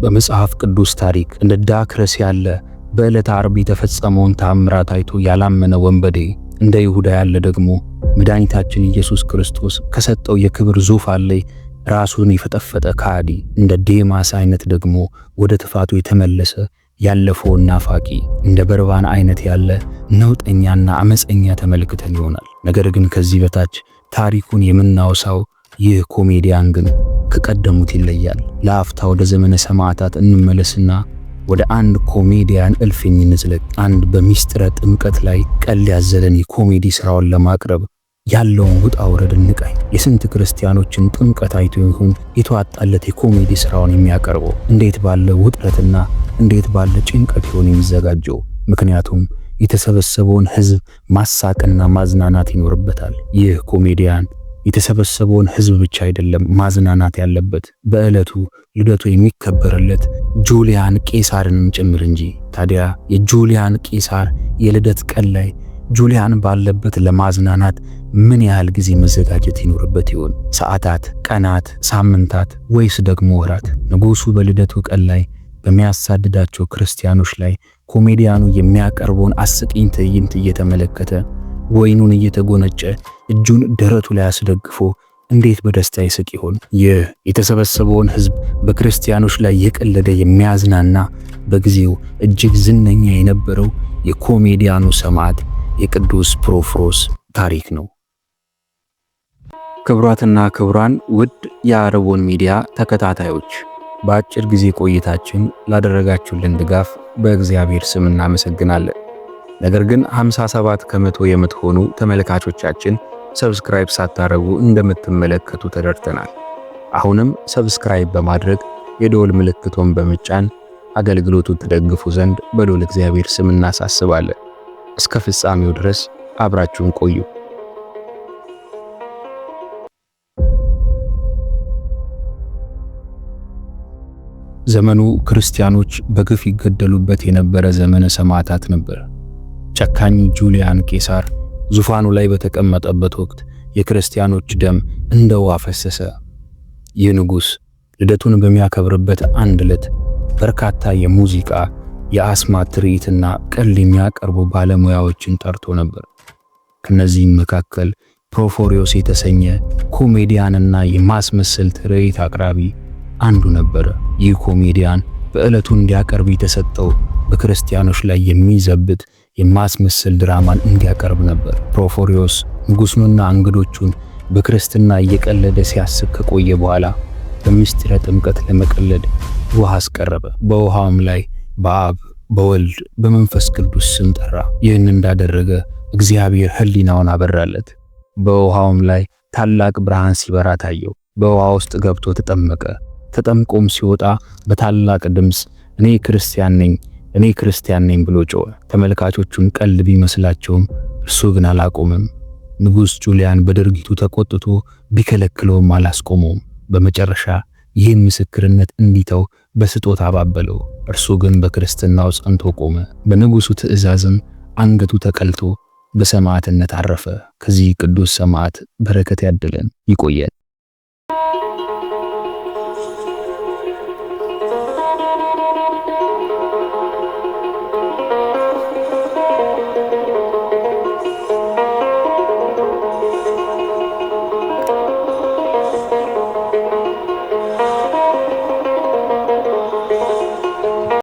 በመጽሐፍ ቅዱስ ታሪክ እንደ ዳክረስ ያለ በዕለተ ዓርብ የተፈጸመውን ተአምራት አይቶ ያላመነ ወንበዴ፣ እንደ ይሁዳ ያለ ደግሞ መድኃኒታችን ኢየሱስ ክርስቶስ ከሰጠው የክብር ዙፋን ላይ ራሱን የፈጠፈጠ ከሃዲ፣ እንደ ዴማስ አይነት ደግሞ ወደ ጥፋቱ የተመለሰ ያለፈውን ናፋቂ፣ እንደ በርባን አይነት ያለ ነውጠኛና አመፀኛ ተመልክተን ይሆናል። ነገር ግን ከዚህ በታች ታሪኩን የምናወሳው ይህ ኮሜዲያን ግን ከቀደሙት ይለያል። ለአፍታ ወደ ዘመነ ሰማዕታት እንመለስና ወደ አንድ ኮሜዲያን እልፍኝ እንዝለቅ። አንድ በሚስጥረ ጥምቀት ላይ ቀልድ ያዘለን የኮሜዲ ስራውን ለማቅረብ ያለውን ውጣ ውረድ እንቃኝ። የስንት ክርስቲያኖችን ጥምቀት አይቶ ይሁን የተዋጣለት የኮሜዲ ስራውን የሚያቀርበው? እንዴት ባለ ውጥረትና እንዴት ባለ ጭንቀት ይሆን የሚዘጋጀው? ምክንያቱም የተሰበሰበውን ህዝብ ማሳቅና ማዝናናት ይኖርበታል። ይህ ኮሜዲያን የተሰበሰበውን ህዝብ ብቻ አይደለም ማዝናናት ያለበት፣ በዕለቱ ልደቱ የሚከበርለት ጁሊያን ቄሳርንም ጭምር እንጂ። ታዲያ የጁሊያን ቄሳር የልደት ቀን ላይ ጁሊያን ባለበት ለማዝናናት ምን ያህል ጊዜ መዘጋጀት ይኖርበት ይሆን? ሰዓታት፣ ቀናት፣ ሳምንታት ወይስ ደግሞ ወራት? ንጉሱ በልደቱ ቀን ላይ በሚያሳድዳቸው ክርስቲያኖች ላይ ኮሜዲያኑ የሚያቀርበውን አስቂኝ ትዕይንት እየተመለከተ ወይኑን እየተጎነጨ እጁን ደረቱ ላይ አስደግፎ እንዴት በደስታ ይስቅ ይሆን? ይህ የተሰበሰበውን ህዝብ በክርስቲያኖች ላይ የቀለደ የሚያዝናና በጊዜው እጅግ ዝነኛ የነበረው የኮሜዲያኑ ሰማዕት የቅዱስ ፕሮፍሮስ ታሪክ ነው። ክቡራትና ክቡራን ውድ የአረቦን ሚዲያ ተከታታዮች፣ በአጭር ጊዜ ቆይታችን ላደረጋችሁልን ድጋፍ በእግዚአብሔር ስም እናመሰግናለን። ነገር ግን 57 ከመቶ የምትሆኑ ተመልካቾቻችን ሰብስክራይብ ሳታረጉ እንደምትመለከቱ ተደርተናል። አሁንም ሰብስክራይብ በማድረግ የደወል ምልክቱን በመጫን አገልግሎቱን ትደግፉ ዘንድ በልዑል እግዚአብሔር ስም እናሳስባለን። እስከ ፍጻሜው ድረስ አብራችሁን ቆዩ። ዘመኑ ክርስቲያኖች በግፍ ይገደሉበት የነበረ ዘመነ ሰማዕታት ነበር። ጨካኝ ጁሊያን ቄሳር ዙፋኑ ላይ በተቀመጠበት ወቅት የክርስቲያኖች ደም እንደ ውሃ ፈሰሰ። ይህ ንጉሥ ልደቱን በሚያከብርበት አንድ ዕለት በርካታ የሙዚቃ የአስማት ትርኢትና ቀልድ የሚያቀርቡ ባለሙያዎችን ጠርቶ ነበር። ከነዚህም መካከል ፕሮፎሪዮስ የተሰኘ ኮሜዲያንና የማስመሰል ትርኢት አቅራቢ አንዱ ነበር። ይህ ኮሜዲያን በዕለቱ እንዲያቀርብ የተሰጠው በክርስቲያኖች ላይ የሚዘብት የማስመሰል ድራማን እንዲያቀርብ ነበር። ፕሮፎሪዮስ ንጉሱንና እንግዶቹን በክርስትና እየቀለደ ሲያስቅ ከቆየ በኋላ በምስጢረ ጥምቀት ለመቀለድ ውሃ አስቀረበ። በውሃውም ላይ በአብ በወልድ በመንፈስ ቅዱስ ስም ጠራ። ይህን እንዳደረገ እግዚአብሔር ሕሊናውን አበራለት። በውሃውም ላይ ታላቅ ብርሃን ሲበራ ታየው። በውሃ ውስጥ ገብቶ ተጠመቀ። ተጠምቆም ሲወጣ በታላቅ ድምፅ እኔ ክርስቲያን ነኝ ብሎ ጮኸ። ተመልካቾቹን ቀልድ ቢመስላቸውም እርሱ ግን አላቆመም። ንጉሥ ጁሊያን በድርጊቱ ተቆጥቶ ቢከለክለውም አላስቆመውም። በመጨረሻ ይህን ምስክርነት እንዲተው በስጦታ አባበለው። እርሱ ግን በክርስትናው ጸንቶ ቆመ። በንጉሱ ትእዛዝም አንገቱ ተቀልቶ በሰማዕትነት አረፈ። ከዚህ ቅዱስ ሰማዕት በረከት ያድለን፣ ይቆየን።